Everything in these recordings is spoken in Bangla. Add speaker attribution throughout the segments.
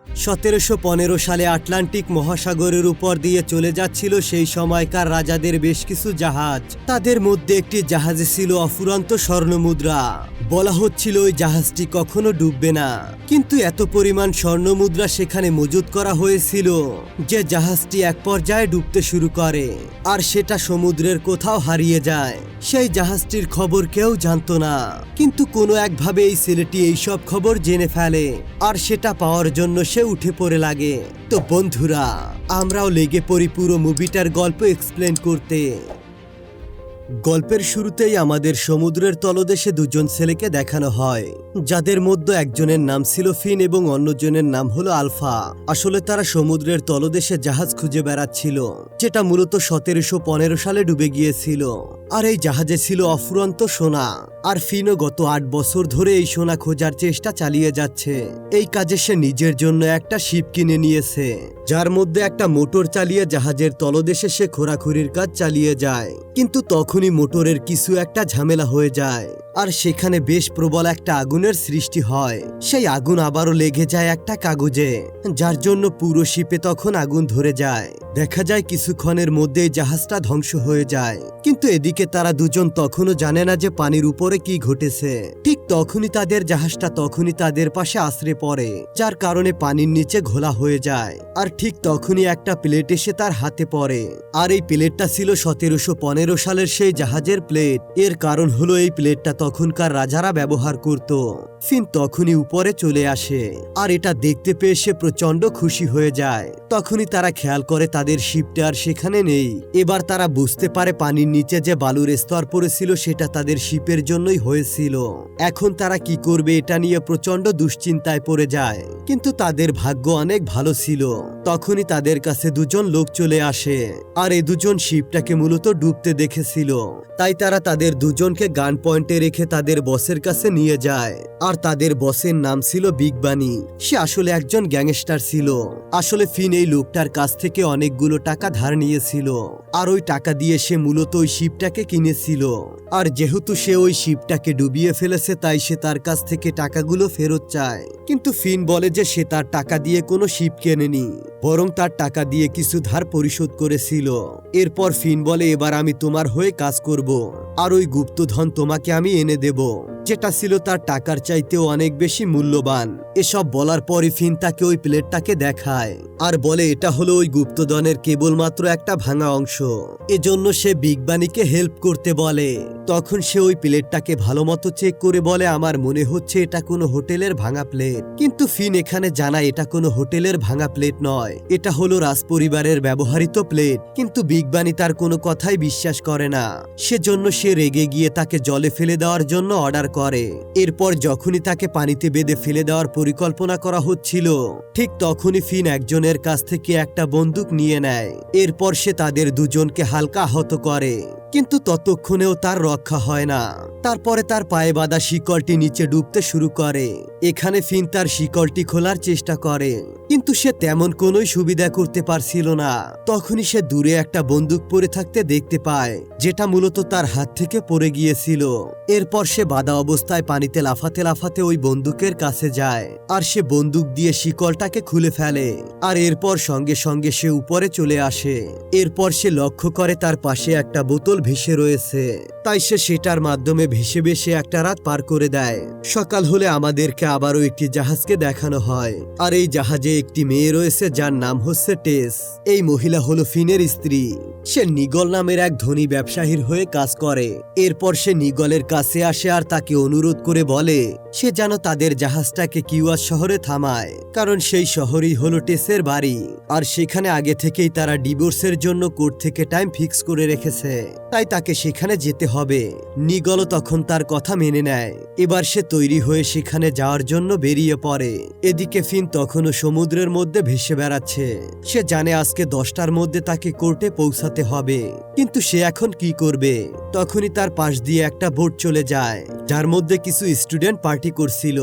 Speaker 1: 1715 সালে আটলান্টিক মহাসাগরের উপর দিয়ে চলে যাচ্ছিল সেই সময়কার রাজাদের বেশ কিছু জাহাজ। তাদের মধ্যে একটি জাহাজে ছিল অফুরন্ত স্বর্ণমুদ্রা। বলা হচ্ছিল ওই জাহাজটি কখনো ডুববে না, কিন্তু এত পরিমাণ স্বর্ণমুদ্রা সেখানে মজুত করা হয়েছিল যে জাহাজটি এক পর্যায়ে ডুবতে শুরু করে আর সেটা সমুদ্রের কোথাও হারিয়ে যায়। সেই জাহাজটির খবর কেউ জানতো না, কিন্তু কোনো একভাবে এই ছেলেটি এইসব খবর জেনে ফেলে আর সেটা পাওয়ার জন্য সে উঠে পড়ে লাগে। তো বন্ধুরা, আমরাও লেগে পড়ি পুরো মুভিটার গল্প এক্সপ্লেন করতে। গল্পের শুরুতেই আমাদের সমুদ্রের তলদেশে দুজন ছেলেকে দেখানো হয়, যাদের মধ্যে একজনের নাম ছিল ফিন এবং অন্যজনের নাম হলো আলফা। আসলে তারা সমুদ্রের তলদেশে জাহাজ খুঁজে বেড়াচ্ছিল, যেটা মূলত 1715 সালে ডুবে গিয়েছিল। আর এই জাহাজে ছিল অফুরন্ত সোনা, আর ফিনও গত 8 বছর ধরে এই সোনা খোঁজার চেষ্টা চালিয়ে যাচ্ছে। এই কাজে সে নিজের জন্য একটা শিপ কিনে নিয়েছে, যার মধ্যে একটা মোটর চালিয়ে জাহাজের তলদেশে সে খোরাখুরির কাজ চালিয়ে যায়। কিন্তু তখনই মোটরের কিছু একটা ঝামেলা হয়ে যায় আর সেখানে বেশ প্রবল একটা আগুনের সৃষ্টি হয়। সেই আগুন আবারও লেগে যায় একটা কাগজে, যার জন্য পুরো শিপে তখন আগুন ধরে যায়। দেখা যায় কিছুক্ষণের মধ্যেই জাহাজটা ধ্বংস হয়ে যায়। কিন্তু এদিকে তারা দুজন তখনও জানে না যে পানির উপরে কি ঘটেছে। ঠিক তখনই তাদের জাহাজটা তাদের পাশে আছড়ে পড়ে, যার কারণে পানির নিচে ঘোলা হয়ে যায়। আর ঠিক তখনই একটা প্লেট এসে তার হাতে পড়ে, আর এই প্লেটটা ছিল 1715 সালের সেই জাহাজের প্লেট। এর কারণ হলো এই প্লেটটা তখনকার রাজারা ব্যবহার করত। ফিন তখনই উপরে চলে আসে আর এটা দেখতে পেয়ে সে প্রচন্ড খুশি হয়ে যায়। তখনই তারা খেয়াল করে তাদের শিপটা আর সেখানে নেই। এবার তারা বুঝতে পারে পানির নিচে যে বালুর স্তর পড়েছিল সেটা তাদের শিপের জন্যই হয়েছিল। এখন তারা কি করবে এটা নিয়ে প্রচন্ড দুশ্চিন্তায় পড়ে যায়। কিন্তু তাদের ভাগ্য অনেক ভালো ছিল। তখনই তাদের কাছে দুজন লোক চলে আসে, আর এই দুজন শিপটাকে মূলত ডুবতে দেখেছিল। তাই তারা তাদের দুজনকে গান পয়েন্টে রেখে তাদের বসের কাছে নিয়ে যায়। আর তাদের বসের নাম ছিল বিগ বানি। সে আসলে একজন গ্যাংস্টার ছিল। আসলে ফিন এই লোকটার কাছ থেকে অনেকগুলো টাকা ধার নিয়েছিল, আর ওই টাকা দিয়ে সে মূলত ওই শিপটাকে কিনেছিল। আর যেহেতু সে ওই শিপটাকে ডুবিয়ে ফেলেছে, তাই সে তার কাছ থেকে টাকাগুলো ফেরত চায়। কিন্তু ফিন বলে যে সে তার টাকা দিয়ে কোনো শিপ কেনেনি, বরং তার টাকা দিয়ে কিছু ধার পরিশোধ করেছিল। এরপর ফিন বলে, এবার আমি তোমার হয়ে কাজ করব আর ওই গুপ্তধন তোমাকে আমি এনে দেব, যেটা ছিল তার টাকার চাইতেও অনেক বেশি মূল্যবান। এসব বলার পরই ফিন তাকে ওই প্লেটটাকে দেখায় আর বলে এটা হলো ওই গুপ্তধনের কেবলমাত্র একটা ভাঙা অংশ। এজন্য সে বিগ বানিকে হেল্প করতে বলে। তখন সে ওই প্লেটটাকে ভালো মতো চেক করে বলে, আমার মনে হচ্ছে এটা কোনো হোটেলের ভাঙা প্লেট। কিন্তু ফিন এখানে জানায় এটা কোনো হোটেলের ভাঙা প্লেট নয়, এটা হলো রাজপরিবারের ব্যবহৃত প্লেট। কিন্তু বিগ বানি তার কোনো কথাই বিশ্বাস করে না। সেজন্য সে রেগে গিয়ে তাকে জলে ফেলে দেওয়ার জন্য অর্ডার করে। এরপর যখনই তাকে পানিতে বেঁধে ফেলে দেওয়ার পরিকল্পনা করা হচ্ছিল, ঠিক তখনই ফিন একজনের কাছ থেকে একটা বন্দুক নিয়ে নেয়। এরপর সে তাদের দুজনকে হালকা আহত করে, কিন্তু ততক্ষণেও তার রক্ষা হয় না। তারপরে তার পায়ে বাঁধা শিকলটি নিচে ডুবতে শুরু করে। এখানে ফিন তার শিকলটি খোলার চেষ্টা করে, কিন্তু সে তেমন কোনো সুবিধা করতে পারছিল না। তখনই সে দূরে একটা বন্দুক পড়ে থাকতে দেখতে পায়, যেটা মূলত তার হাত থেকে পড়ে গিয়েছিল। এরপর সে বাঁধা অবস্থায় পানিতে লাফাতে লাফাতে ওই বন্দুকের কাছে যায়, আর সে বন্দুক দিয়ে শিকলটাকে খুলে ফেলে। আর এরপর সঙ্গে সঙ্গে সে উপরে চলে আসে। এরপর সে লক্ষ্য করে তার পাশে একটা বোতল ভেসে রয়েছে, তাই সে সেটার মাধ্যমে ভেসে ভেসে একটা রাত পার করে দেয়। সকাল হলে আমাদেরকে আবারও একটি জাহাজকে দেখানো হয়, আর এই জাহাজে একটি মেয়ে রয়েছে যার নাম হচ্ছে টেস। এই মহিলা হলো ফিনের স্ত্রী। সে নিগল নামের এক ধনী ব্যবসায়ীর হয়ে কাজ করে। এরপর সে নিগলের কাছে আসে আর তাকে অনুরোধ করে বলে সে যেন তাদের জাহাজটাকে কিউয়াস শহরে থামায়, কারণ সেই শহরই হলো টেসের বাড়ি। আর সেখানে আগে থেকেই তারা ডিভোর্সের জন্য কোর্ট থেকে টাইম ফিক্স করে রেখেছে, তাই তাকে সেখানে যেতে হবে। নিগলও তখন তার কথা মেনে নেয়। এবার সে তৈরি হয়ে সেখানে যাওয়ার জন্য বেরিয়ে পড়ে। এদিকে ফিন তখনও সমুদ্রের মধ্যে ভেসে বেড়াচ্ছে। সে জানে আজকে 10টার মধ্যে তাকে কোর্টে পৌঁছাতে হবে, কিন্তু সে এখন কি করবে? তখনই তার পাশ দিয়ে একটা বোট চলে যায়, যার মধ্যে কিছু স্টুডেন্ট পার্টি করছিল।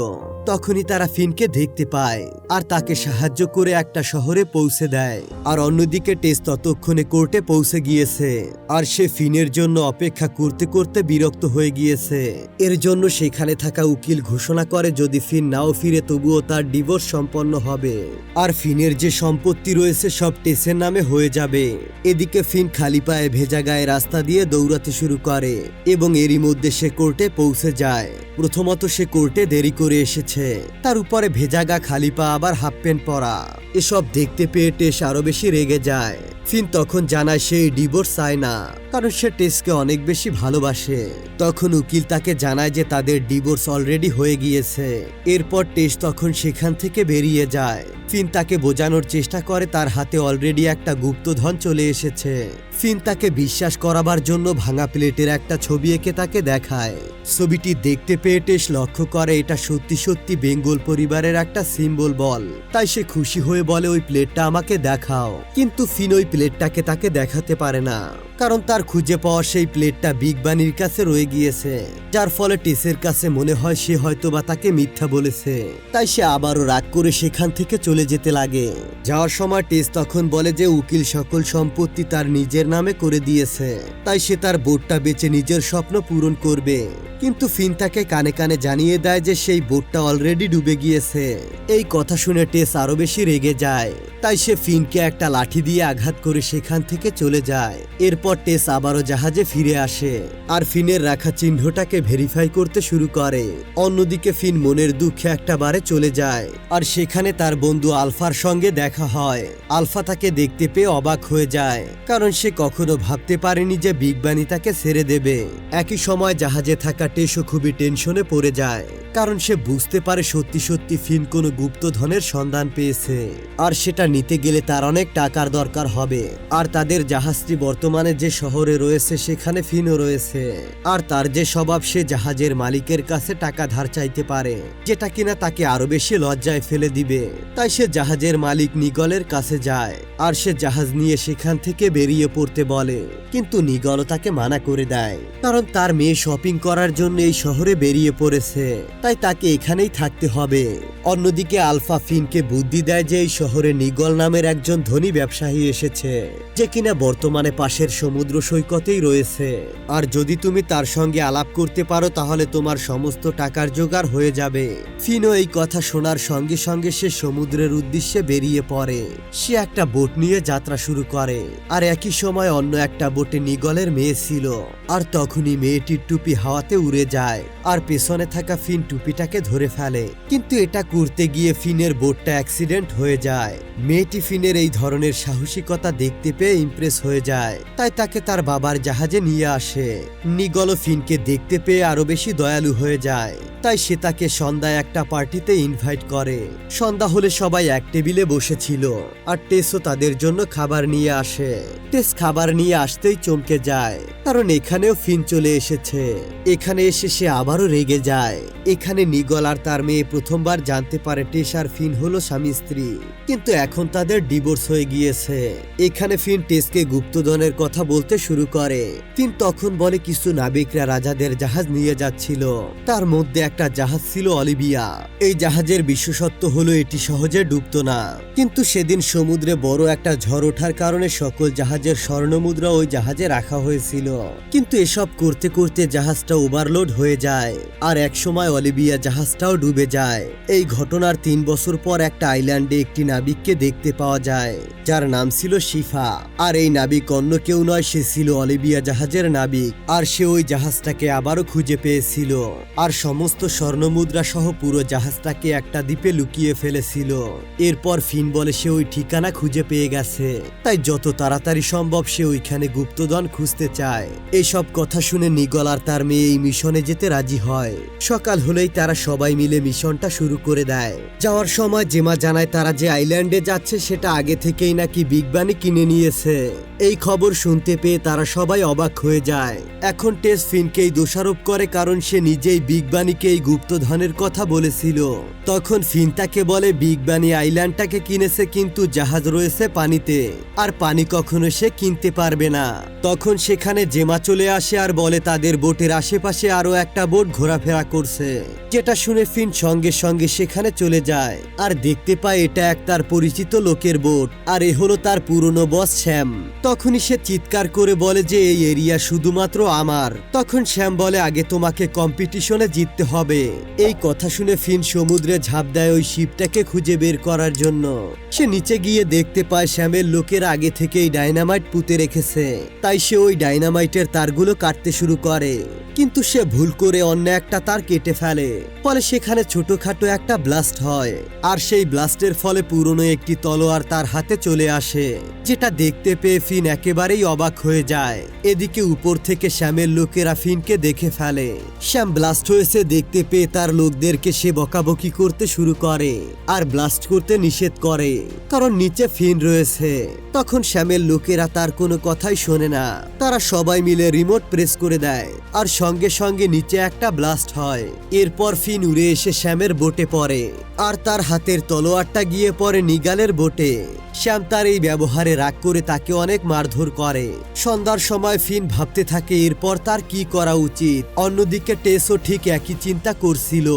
Speaker 1: তখনই তারা ফিনকে দেখতে পায় আর তাকে সাহায্য করে একটা শহরে পৌঁছে দেয়। আর অন্যদিকে টেস ততক্ষণে কোর্টে পৌঁছে গিয়েছে আর সে ফিনের জন্য অপেক্ষা করতে করতে বিরক্ত হয়ে গিয়েছে। এর জন্য সেখানে থাকা উকিল ঘোষণা করে যদি ফিন নাও ফিরে তবুও তার ডিভোর্স সম্পন্ন হবে আর ফিনের যে সম্পত্তি রয়েছে সব টেসের নামে হয়ে যাবে। এদিকে ফিন খালি পায়ে ভেজা গায়ে রাস্তা দিয়ে দৌড়াতে শুরু করে এবং এরই মধ্যে সে কোর্টে পৌঁছে যায়। প্রথমত সে কোর্টে দেরি করে এসেছে, তার উপরে ভেজা গা, খালি পা, আবার হাফ প্যান্ট পরা। এসব দেখতে পেয়ে টেস আরো বেশি রেগে যায়। ফিন তখন জানায় সে ডিভোর্স চায় না, কারণ সে টেসকে অনেক বেশি ভালোবাসে। তখন উকিল তাকে জানায় যে তাদের ডিভোর্স অলরেডি হয়ে গিয়েছে। এরপর টেস তখন সেখান থেকে বেরিয়ে যায়। ফিন তাকে বোঝানোর চেষ্টা করে তার হাতে অলরেডি একটা গুপ্তধন চলে এসেছে। ফিন তাকে বিশ্বাস করাবার জন্য ভাঙা প্লেটের একটা ছবি এঁকে তাকে দেখায়। ছবিটি দেখতে পেয়ে টেস লক্ষ্য করে এটা সত্যি সত্যি বেঙ্গল পরিবারের একটা সিম্বল বল। তাই সে খুশি হয়ে বলে ওই প্লেটটা আমাকে দেখাও। কিন্তু ফিন ওই প্লেটটাকে তাকে দেখাতে পারে না, কারণ তার খুঁজে পাওয়া সেই প্লেটটা বিগ বানির কাছে রয়ে গিয়েছে, যার ফলে টেসের কাছে মনে হয় সে হয়তোবা তাকে মিথ্যা বলেছে। তাই সে আবারও রাগ করে সেখান থেকে চলে যেতে লাগে। যাওয়ার সময় টেস তখন বলে যে উকিল সকল সম্পত্তি তার নিজের নামে করে দিয়েছে, তাই সে তার বোটটা বেচে নিজের স্বপ্ন পূরণ করবে। কিন্তু ফিন তাকে কানে কানে জানিয়ে দেয় যে সেই বোটটা অলরেডি ডুবে গিয়েছে। এই কথা শুনে টেস আরো বেশি রেগে যায়, তাই সে ফিনকে একটা লাঠি দিয়ে আঘাত করে সেখান থেকে চলে যায়। এরপর টেস আবারও জাহাজে ফিরে আসে আর ফিনের রাখা চিহ্নটাকে ভেরিফাই করতে শুরু করে। অন্যদিকে ফিন মনের দুঃখে একটা বারে চলে যায় আর সেখানে তার বন্ধু আলফার সঙ্গে দেখা হয়। আলফা তাকে দেখতে পেয়ে অবাক হয়ে যায়, কারণ সে কখনো ভাবতে পারেনি যে বিগ বানি তাকে ছেড়ে দেবে। একই সময় জাহাজে থাকা টেসও খুবই টেনশনে পড়ে যায়, কারণ সে বুঝতে পারে সত্যি সত্যি ফিন কোনো গুপ্তধনের সন্ধান পেয়েছে আর সেটা নিতে গেলে তার অনেক টাকার দরকার হবে। আর তাদের জাহাজটি বর্তমানে যে শহরে রয়েছে সেখানে ফিনও রয়েছে, আর তার যে স্বভাব সে জাহাজের মালিকের কাছে টাকা ধার চাইতে পারে, যেটা কিনা তাকে আরো বেশি লজ্জায় ফেলে দিবে। তাই সে জাহাজের মালিক নিগলের কাছে যায় আর সে জাহাজ নিয়ে সেখান থেকে বেরিয়ে পড়তে বলে, কিন্তু নিগলও তাকে মানা করে দেয়, কারণ তার মেয়ে শপিং করার জন্য এই শহরে বেরিয়ে পড়েছে, তাই তাকে এখানেই থাকতে হবে। অন্যদিকে আলফা ফিনকে বুদ্ধি দেয় যে এই শহরে নিগল নামের একজন ধনী ব্যবসায়ী এসেছে, যে কিনা বর্তমানে পাশের সমুদ্র সৈকতেই রয়েছে, আর যদি তুমি তার সঙ্গে আলাপ করতে পারো তাহলে তোমার সমস্ত টাকার জোগাড় হয়ে যাবে। ফিনও এই কথা শোনার সঙ্গে সঙ্গে সে সমুদ্রের উদ্দেশ্যে বেরিয়ে পড়ে। সে একটা বোট নিয়ে যাত্রা শুরু করে আর একই সময় অন্য একটা বোটে নিগলের মেয়ে ছিল। আর তখনই মেয়েটির টুপি হাওয়াতে উড়ে যায় আর পেছনে থাকা ফিন টুপিটাকে ধরে ফেলে, কিন্তু এটা করতে গিয়ে ফিনের বোটটা অ্যাক্সিডেন্ট হয়ে যায়। মেয়েটি ফিনের এই ধরনের সাহসিকতা দেখতে পেয়ে ইমপ্রেস হয়ে যায়, তাই তাকে তার বাবার জাহাজে নিয়ে আসে। নিগল ফিনকে দেখতে পেয়ে আরো বেশি দয়ালু হয়ে যায়, তাই সে তাকে সন্ধ্যায় একটা পার্টিতে ইনভাইট করে। সন্ধ্যা হলে সবাই এক টেবিলে বসেছিল আর টেসও তাদের জন্য খাবার নিয়ে আসে। টেস খাবার নিয়ে আসতেই চমকে যায়, কারণ এখানেও ফিন চলে এসেছে। এখানে এসে সে আবারও রেগে যায়। এখানে নিগল আর তার মেয়ে প্রথমবার জানতে পারে টেস আর ফিন হলো স্বামী স্ত্রী, কিন্তু এখন তাদের ডিভোর্স হয়ে গিয়েছে। এখানে ফিন টেসকে গুপ্তধনের কথা বলতে শুরু করে। ফিন তখন বলে কিছু নাবিকরা রাজাদের জাহাজ নিয়ে যাচ্ছিল, তার মধ্যে একটা জাহাজ ছিল অলিভিয়া। এই জাহাজের বিশেষত্ব হলো এটি সহজে ডুবতো না, কিন্তু সেদিন সমুদ্রে বড় একটা ঝড় ওঠার কারণে সকল জাহাজের স্বর্ণমুদ্রা ওই জাহাজে রাখা হয়েছিল। কিন্তু এসব করতে করতে জাহাজটা ওভারলোড হয়ে যায় আর একসময় অলিভিয়া জাহাজটাও ডুবে যায়। এই ঘটনার 3 বছর পর একটা আইল্যান্ডে একটি নাবিককে দেখতে পাওয়া যায়, যার নাম ছিল শিফা। আর এই নাবিক অন্য কেউ নয়, সে ছিল অলিভিয়া জাহাজের নাবিক। আর সে ওই জাহাজটাকে আবারও খুঁজে পেয়েছিল আর সমস্ত স্বর্ণমুদ্রা সহ পুরো জাহাজটাকে একটা দ্বীপে লুকিয়ে ফেলেছিল। এরপর ফিন বলে সে ওই ঠিকানা খুঁজে পেয়ে গেছে, তাই যত তাড়াতাড়ি সম্ভব সে ওইখানে গুপ্তধন খুঁজতে চায়। এইসব কথা শুনে নিগল আর তার মেয়ে এই মিশনে যেতে রাজি হয়। সকাল হলেই তারা সবাই মিলে মিশনটা শুরু করে দেয়। যাওয়ার সময় জেমা জানায় তারা যে আইল্যান্ডে যাচ্ছে সেটা আগে থেকেই নাকি বিগ বানি কিনে নিয়েছে। এই খবর শুনতে পেয়ে তারা সবাই অবাক হয়ে যায়। এখন টেস ফিনকেই দোষারোপ করে, কারণ সে নিজেই বিগ বানিকে এই গুপ্তধনের কথা বলেছিল। তখন ফিন তাকে বলে বিগ বানি আইল্যান্ডটাকে কিনেছে, কিন্তু জাহাজ রয়েছে পানিতে, আর পানি কখনো সে কিনতে পারবে না। তখন সেখানে জেমা চলে চলে আসে আর বলে তাদের বোটের আশেপাশে আরো একটা বোট ঘোরাফেরা করছে, যেটা শুনে ফিন সঙ্গে সঙ্গে সেখানে চলে যায় আর দেখতে পায় এটা এক তার পরিচিত লোকের বোট, আর এ হলো তার পুরনো বস শ্যাম। তখনই সে চিৎকার করে বলে যে এই এরিয়া শুধুমাত্র আমার। তখন শ্যাম বলে আগে তোমাকে কম্পিটিশনে জিততে হবে। এই কথা শুনে ফিন সমুদ্রে ঝাঁপ দেয় ওই শিপটাকে খুঁজে বের করার জন্য। সে নিচে গিয়ে দেখতে পায় শ্যামের লোকের আগে থেকেই ডাইনামাইট পুঁতে রেখেছে, তাই সে ওই ডাইনামাইটের তারগুলো কাটতে শুরু করে, কিন্তু সে ভুল করে অন্য একটা তার কেটে ফেলে, ফলে সেখানে ছোটখাটো একটা ব্লাস্ট হয়, আর সেই ব্লাস্টের ফলে পুরনো একটি তলোয়ার তার হাতে চলে আসে, যেটা দেখতে পেয়ে ফিন একেবারেই অবাক হয়ে যায়। এদিকে উপর থেকে শ্যামের লোকেরা ফিনকে দেখে ফেলে। শ্যাম ব্লাস্ট হয়েছে দেখতে পেয়ে তার লোকদেরকে সে বকাবকি করতে শুরু করে আর ব্লাস্ট করতে নিষেধ করে, কারণ নিচে ফিন রয়েছে। তখন শ্যামের লোকেরা তার কোনো কথাই শোনে না, তারা সবাই মিলে রিমোট প্রেস করে দেয় আর সঙ্গে সঙ্গে নিচে একটা ব্লাস্ট হয়। এরপর ফিন উড়ে এসে শ্যামের বোটে পড়ে আর তার হাতের তলোয়ারটা গিয়ে পড়ে নিগালের বোটে। শ্যাম তার এই ব্যবহারে রাগ করে তাকে অনেক মারধর করে। সন্ধ্যার সময় ফিন ভাবতে থাকে এরপর তার কি করা উচিত। অন্যদিকে টেসও ঠিক একই চিন্তা করছিল,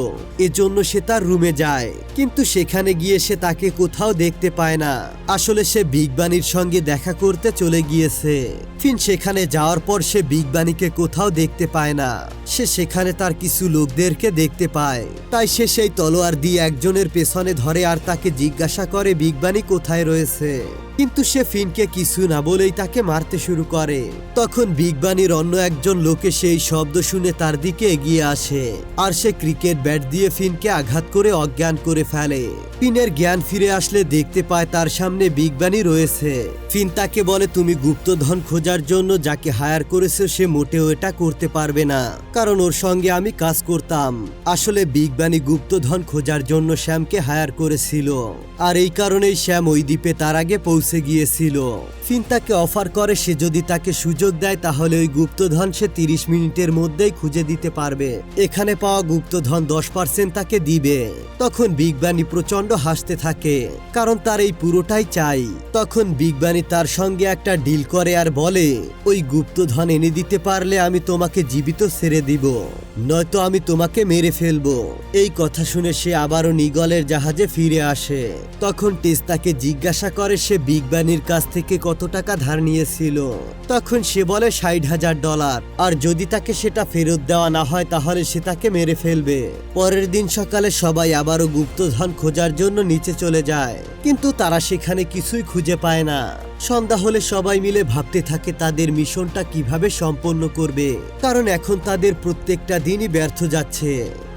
Speaker 1: এজন্য সে তার রুমে যায়, কিন্তু সেখানে গিয়ে সে তাকে কোথাও দেখতে পায় না। আসলে সে বিগ বানির সঙ্গে দেখা করতে চলে গিয়েছে। ফিন সেখানে যাওয়ার পর সে বিগ বানিকে কোথাও দেখতে পায় না। সে সেখানে তার কিছু লোকদেরকে দেখতে পায়, তাই সে সেই তলোয়ার দিয়ে একজনের পেছনে ধরে আর তাকে জিজ্ঞাসা করে বিগ বানি কোথায় রয়েছে, কিন্তু সে ফিনকে কিছু না বলেই তাকে মারতে শুরু করে। তখন বিগ বানির অন্য একজন লোকে সেই শব্দ শুনে তার দিকে এগিয়ে আসে আর সে ক্রিকেট ব্যাট দিয়ে ফিনকে আঘাত করে অজ্ঞান করে ফেলে। ফিনের জ্ঞান ফিরে আসলে দেখতে পায় তার সামনে বিগ বানি রয়েছে। ফিন তাকে বলে তুমি গুপ্তধন খোঁজার জন্য যাকে হায়ার করেছো সে মোটেও এটা করতে পারবে না, কারণ ওর সঙ্গে আমি কাজ করতাম। আসলে বিগ বানি গুপ্তধন খোঁজার জন্য শ্যামকে হায়ার করেছিল, আর এই কারণেই শ্যাম ওই দ্বীপে তার আগে পৌঁছে গিয়েছিল। ফিন তাকে অফার করে সে যদি তাকে সুযোগ দেয় তাহলে ওই গুপ্তধন সে 30 মিনিটের মধ্যেই খুঁজে দিতে পারবে। এখানে পাওয়া গুপ্তধন 10% তাকে দিবে। তখন বিগ বানি প্রচন্ড হাসতে থাকে, কারণ তার এই পুরোটাই চাই। তখন বিগ বানি তার সঙ্গে একটা ডিল করে আর বলে ওই গুপ্তধন এনে দিতে পারলে আমি তোমাকে জীবিত ছেড়ে দিব, নয়তো আমি তোমাকে মেরে ফেলবো। এই কথা শুনে সে আবারও নিগলের জাহাজে ফিরে আসে। তখন টেস তাকে জিজ্ঞাসা করে সে বিগ বানির কাছ থেকে কত টাকা ধার নিয়েছিল। তখন সে বলে $60,000, আর যদি তাকে সেটা ফেরত দেওয়া না হয় তাহলে সে তাকে মেরে ফেলবে। পরের দিন সকালে সবাই আবারও গুপ্তধন খোঁজার জন্য নিচে চলে যায়, কিন্তু তারা সেখানে কিছুই খুঁজে পায় না। সন্ধ্যা হলে সবাই মিলে ভাবতে থাকে তাদের মিশনটা কিভাবে সম্পন্ন করবে, কারণ এখন তাদের প্রত্যেকটা দিনই ব্যর্থ যাচ্ছে।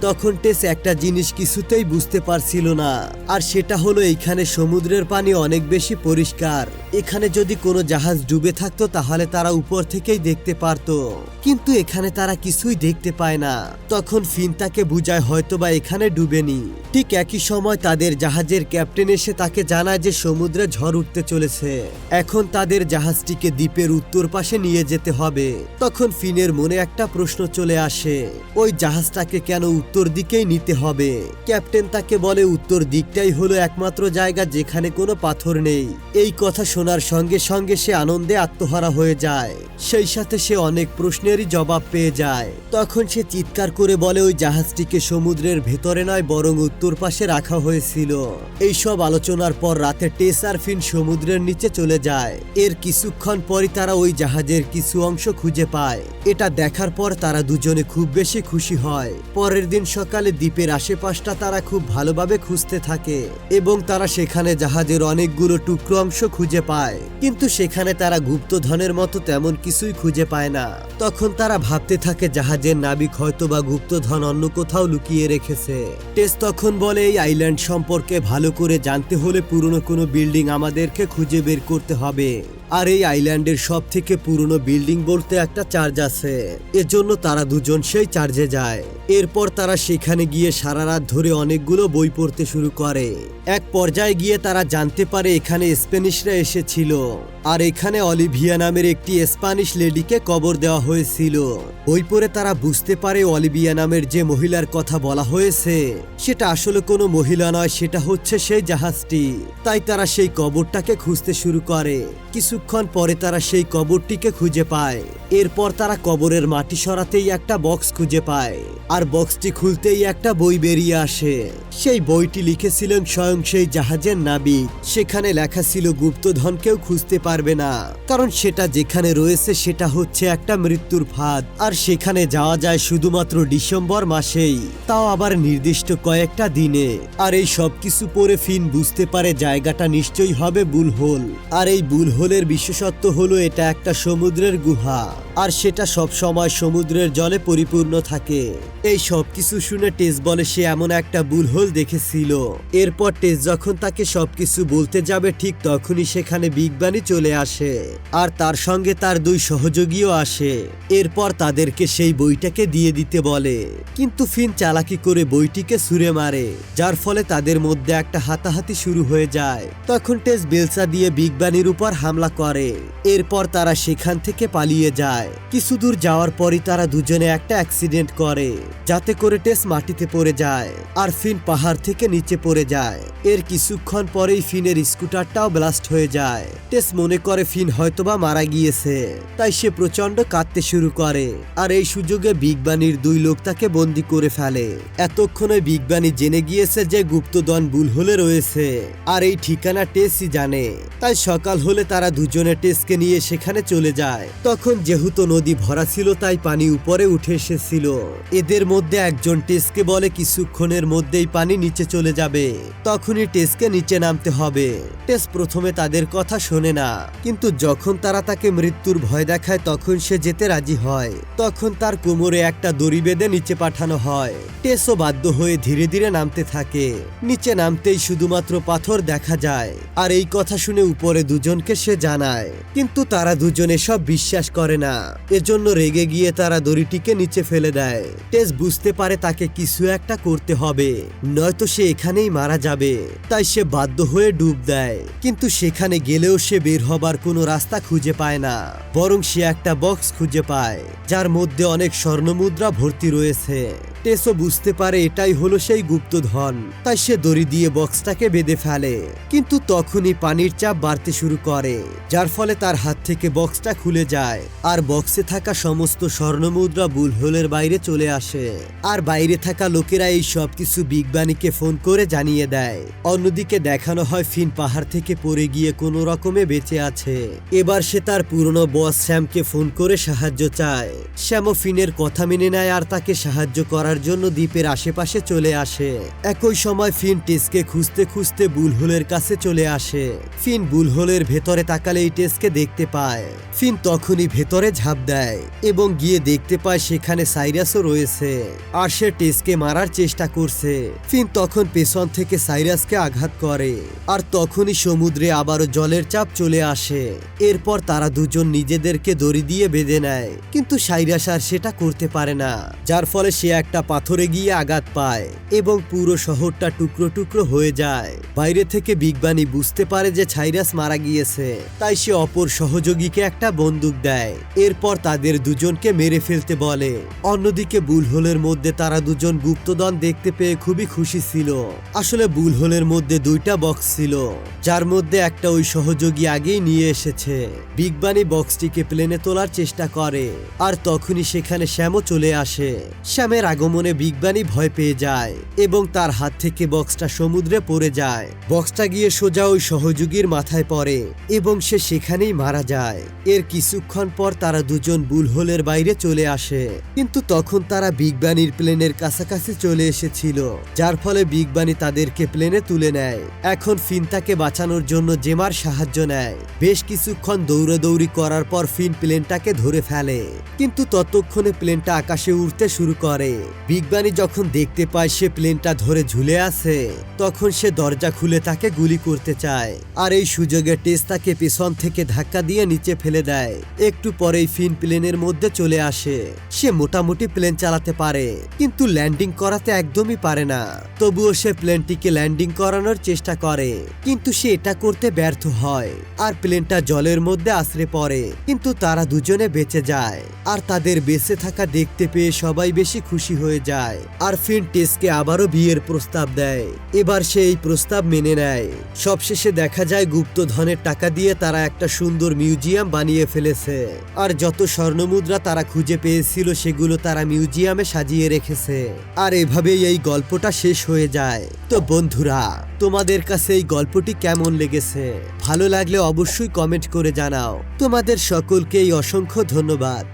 Speaker 1: তখন টেস একটা জিনিস কিছুতেই বুঝতে পারছিল না, আর সেটা হলো এইখানে সমুদ্রের পানি অনেক বেশি পরিষ্কার। এখানে যদি কোনো জাহাজ ডুবে থাকতো তাহলে তারা উপর থেকেই দেখতে পারতো, কিন্তু এখানে তারা কিছুই দেখতে পায় না। তখন ফিন তাকে বুঝায় হয়তোবা এখানে ডুবেনি। ঠিক একই সময় তাদের জাহাজের ক্যাপ্টেন এসে তাকে জানায় যে সমুদ্রে ঝড় উঠতে চলেছে, এখন তাদের জাহাজটিকে দ্বীপের উত্তর পাশে নিয়ে যেতে হবে। তখন ফিনের মনে একটা প্রশ্ন চলে আসে, ওই জাহাজটাকে কেন উত্তর দিকেই নিতে হবে? ক্যাপ্টেন তাকে বলে উত্তর দিকটাই হলো একমাত্র জায়গা যেখানে কোনো পাথর নেই। এই কথা শোনার সঙ্গে সঙ্গে সে আনন্দে আত্মহারা হয়ে যায়, সেই সাথে সে অনেক প্রশ্নেরই জবাব পেয়ে যায়। তখন সে চিৎকার করে বলে ওই জাহাজটিকে সমুদ্রের ভেতরে নয় বরং উত্তর পাশে রাখা হয়েছিল। এইসব আলোচনার পর রাতে টেস আর ফিন সমুদ্রের নিচে চলে যায়। এর কিছুক্ষণ পরই তারা ওই জাহাজের কিছু অংশ খুঁজে পায়। এটা দেখার পর তারা দুজনে খুব বেশি খুশি হয়। পরের দিন সকালে দ্বীপের আশেপাশটা তারা খুব ভালোভাবে খুঁজতে থাকে এবং তারা সেখানে জাহাজের অনেকগুলো টুকরো অংশ খুঁজে পায়, কিন্তু সেখানে তারা গুপ্তধনের মতো তেমন কিছুই খুঁজে পায় না। তখন তারা ভাবতে থাকে জাহাজের নাবিক হয়তোবা গুপ্তধন অন্য কোথাও লুকিয়ে রেখেছে। টেস তখন বলে এই আইল্যান্ড সম্পর্কে ভালো করে জানতে হলে পুরনো কোনো বিল্ডিং আমাদেরকে খুঁজে বের করতে হবে, আর এই আইল্যান্ডের সব থেকে পুরনো বিল্ডিং বলতে একটা চার্চ আছে। এজন্য তারা দুজন সেই চার্চে যায়। এরপর তারা সেখানে গিয়ে সারা রাত ধরে অনেকগুলো বই পড়তে শুরু করে। এক পর্যায়ে গিয়ে তারা জানতে পারে এখানে স্প্যানিশরা এসেছিল, আর এখানে অলিভিয়া নামের একটি স্প্যানিশ লেডিকে কবর দেওয়া হয়েছিল। বই পড়ে তারা বুঝতে পারে অলিভিয়া নামের যে মহিলার কথা বলা হয়েছে সেটা আসলে কোনো মহিলা নয়, সেটা হচ্ছে সেই জাহাজটি। তাই তারা সেই কবরটাকে খুঁজতে শুরু করে। কিছুক্ষণ পরে তারা সেই কবরটিকে খুঁজে পায়। এরপর তারা কবরের মাটি সরাতেই একটা বক্স খুঁজে পায়, আর বক্সটি খুলতেই একটা বই বেরিয়ে আসে। সেই বইটি লিখেছিলেন স্বয়ং সেই জাহাজের নাবিক। সেখানে লেখা ছিল গুপ্তধন কেউ খুঁজতে পারবে না, কারণ সেটা যেখানে রয়েছে সেটা হচ্ছে একটা মৃত্যুর ফাঁদ, আর সেখানে যাওয়া যায় শুধুমাত্র ডিসেম্বর মাসেই, তাও আবার নির্দিষ্ট কয়েকটা দিনে। আর এই সব কিছু পরে ফিন বুঝতে পারে জায়গাটা নিশ্চয়ই হবে বুলহোল। আর এই বুলহোলের বিশেষত্ব হলো এটা একটা সমুদ্রের গুহা, আর সেটা সব সময় সমুদ্রের জলে পরিপূর্ণ থাকে। এই সব কিছু শুনে টেস বলে সে এমন একটা বুলহোল দেখেছিল। এরপর টেস যখন তাকে সবকিছু বলতে যাবে ঠিক তখনই সেখানে বিগ বানি চলে আসে, আর তার সঙ্গে তার দুই সহযোগীও আসে। এরপর তাদেরকে সেই বইটাকে দিয়ে দিতে বলে, কিন্তু ফিন চালাকি করে বইটিকে ছুঁড়ে মারে, যার ফলে তাদের মধ্যে একটা হাতাহাতি শুরু হয়ে যায়। তখন টেস বেলসা দিয়ে বিগ বানির উপর হামলা করে। এরপর তারা সেখান থেকে পালিয়ে যায়। কিছু দূর যাওয়ার পরই তারা দুজনে একটা অ্যাক্সিডেন্ট করে, যাতে করে টেস মাটিতে পড়ে যায়, আর ফিন পাহাড় থেকে নিচে পড়ে যায়। এর কিছুক্ষণ পরেই ফিনের স্কুটারটাও ব্লাস্ট হয়ে যায়। টেস মনে করে ফিন হয়তোবা মারা গিয়েছে, তাই সে প্রচন্ড কাঁদতে শুরু করে। আর এই সুযোগে বিগ বানির দুই লোক তাকে বন্দি করে ফেলে। এতক্ষণে বিগ বানি জেনে গিয়েছে যে গুপ্তধন বুলহোলে রয়েছে, আর এই ঠিকানা টেসই জানে। তাই সকাল হলে তারা দুজনে টেসকে নিয়ে সেখানে চলে যায়। তখন যেহেতু নদী ভরা ছিল তাই পানি উপরে উঠে এসেছিল। এদের মধ্যে একজন টেসকে বলে কিছুক্ষণের মধ্যেই পানি নিচে চলে যাবে, তখনই টেসকে নিচে নামতে হবে। টেস প্রথমে তাদের কথা শোনে না, কিন্তু যখন তারা তাকে মৃত্যুর ভয় দেখায় তখন সে যেতে রাজি হয়। তখন তার কোমরে একটা দড়ি বেঁধে নিচে পাঠানো হয়। টেসও বাধ্য হয়ে ধীরে ধীরে নামতে থাকে। নিচে নামতেই শুধুমাত্র পাথর দেখা যায়। আর এই কথা শুনে উপরে দুজনকে সে জানায়, কিন্তু তারা দুজনে সব বিশ্বাস করে না। এজন্য রেগে গিয়ে তারা দড়িটিকে নিচে ফেলে দেয়। টেস বুঝতে পারে তাকে কিছু একটা করতে হবে, নয়তো সে এখানেই মারা যাবে। তাই সে বাধ্য হয়ে ডুব দেয়, কিন্তু সেখানে গেলেও সে বের হবার কোনো রাস্তা খুঁজে পায় না। বরং সে একটা বক্স খুঁজে পায়, যার মধ্যে অনেক স্বর্ণমুদ্রা ভর্তি রয়েছে। টেসও বুঝতে পারে এটাই হলো সেই গুপ্তধন, তাই সে দড়ি দিয়ে বক্সটাকে বেঁধে ফেলে। কিন্তু তখনই পানির চাপ বাড়তে শুরু করে, যার ফলে তার হাত থেকে বক্সটা খুলে যায়, আর বক্সে থাকা সমস্ত স্বর্ণমুদ্রা বুলহোলের বাইরে চলে আসে। আর বাইরে থাকা লোকেরা এই সব কিছু বিগ বানিকে ফোন করে জানিয়ে দেয়। অন্যদিকে দেখানো হয় ফিন পাহাড় থেকে পড়ে গিয়ে কোনো রকমে বেঁচে আছে। এবার সে তার পুরনো বস স্যামকে ফোন করে সাহায্য চায়। শ্যামও ফিনের কথা মেনে নেয় আর তাকে সাহায্য করার জন্য দ্বীপের আশেপাশে চলে আসে। একই সময় ফিন টেসকে খুঁজতে খুঁজতে বুলহোলের কাছে চলে আসে। ফিন বুলহোলের ভেতরে তাকালেই টেসকে দেখতে পায়। ফিন তখনই ভেতরে ঝাঁপ দেয় এবং গিয়ে দেখতে পায় সেখানে সাইরাসও রয়েছে, আর সে টেসকে মারার চেষ্টা করছে। ফিন তখন পেছন থেকে সাইরাসকে আঘাত করে, আর তখনই সমুদ্রে আবারও জলের চাপ চলে আসে। এরপর তারা দুজন নিজেদেরকে দড়ি দিয়ে বেঁধে নেয়, কিন্তু সাইরাস আর সেটা করতে পারে না, যার ফলে সে একটা পাথরে গিয়ে আঘাত পায় এবং পুরো শহরটা টুকরো টুকরো হয়ে যায়। বাইরে থেকে বিগ বানি বুঝতে পারে যে সাইরাস মারা গিয়েছে, তাই সে অপর সহযোগীকে একটা বন্দুক দেয়। এরপর তাদের দুজনকে মেরে ফেলতে বলে। অন্যদিকে বুলহোলের মধ্যে তারা দুজন গুপ্তধন দেখতে পেয়ে খুবই খুশি ছিল। আসলে বুলহোলের মধ্যে দুইটা বক্স ছিল, যার মধ্যে একটা ওই সহযোগী আগেই নিয়ে এসেছে। বিগ বানি বক্সটিকে প্লেনে তোলার চেষ্টা করে, আর তখনই সেখানে শ্যামও চলে আসে। শ্যামের আগমনে বিগ বানি ভয় পেয়ে যায় এবং তার হাত থেকে বক্সটা সমুদ্রে পড়ে যায়। বক্সটা গিয়ে সোজা ওই সহযোগীর মাথায় পড়ে এবং সে সেখানেই মারা যায়। এর কিছুক্ষণ পর তারা দুজন বুলহোলের বাইরে চলে আসে, কিন্তু তখন তারা বিগ বানির প্লেনের কাছাকাছি চলে এসেছিল, যার ফলে বিগ বানি তাদেরকে প্লেনে তুলে নেয়। এখন ফিন তাকে বাঁচানোর জন্য জেমার সাহায্য নেয়। বেশ কিছুক্ষণ দৌড়াদৌড়ি করার পর ফিন প্লেনটাকে ধরে ফেলে, কিন্তু ততক্ষণে প্লেনটা আকাশে উড়তে শুরু করে। বিগ বানি যখন দেখতে পায় সে প্লেনটা ধরে ঝুলে আছে, তখন সে দরজা খুলে তাকে গুলি করতে চায়। আর এই সুযোগে টেস তাকে পেছন থেকে ধাক্কা দিয়ে নিচে ফেলে দেয়। একটু পরেই ফিন প্লেনের মধ্যে চলে আসে। সে মোটামুটি প্লেন চালাতে পারে, কিন্তু ল্যান্ডিং করাতে একদমই পারে না। তবুও সে প্লেনটিকে ল্যান্ডিং করানোর চেষ্টা করে, কিন্তু সে এটা করতে ব্যর্থ হয়, আর প্লেনটা জলের মধ্যে আছড়ে পড়ে। কিন্তু তারা দুজনে বেঁচে যায়, আর তাদের বেঁচে থাকা দেখতে পেয়ে সবাই বেশি খুশি হয়ে হয়ে যায় আর ফিন টেসকে আবারও বিয়ের প্রস্তাব দেয়। এবার সে এই প্রস্তাব মেনে নেয়। সবশেষে দেখা যায় গুপ্তধনের টাকা দিয়ে তারা একটা সুন্দর মিউজিয়াম বানিয়ে ফেলেছে আর যত স্বর্ণমুদ্রা তারা খুঁজে পেয়েছিল সেগুলো তারা মিউজিয়ামে সাজিয়ে রেখেছে। আর এভাবেই এই গল্পটা শেষ হয়ে যায়। তো বন্ধুরা, তোমাদের কাছে এই গল্পটি কেমন লেগেছে? ভালো লাগলে অবশ্যই কমেন্ট করে জানাও। তোমাদের সকলকেই অসংখ্য ধন্যবাদ।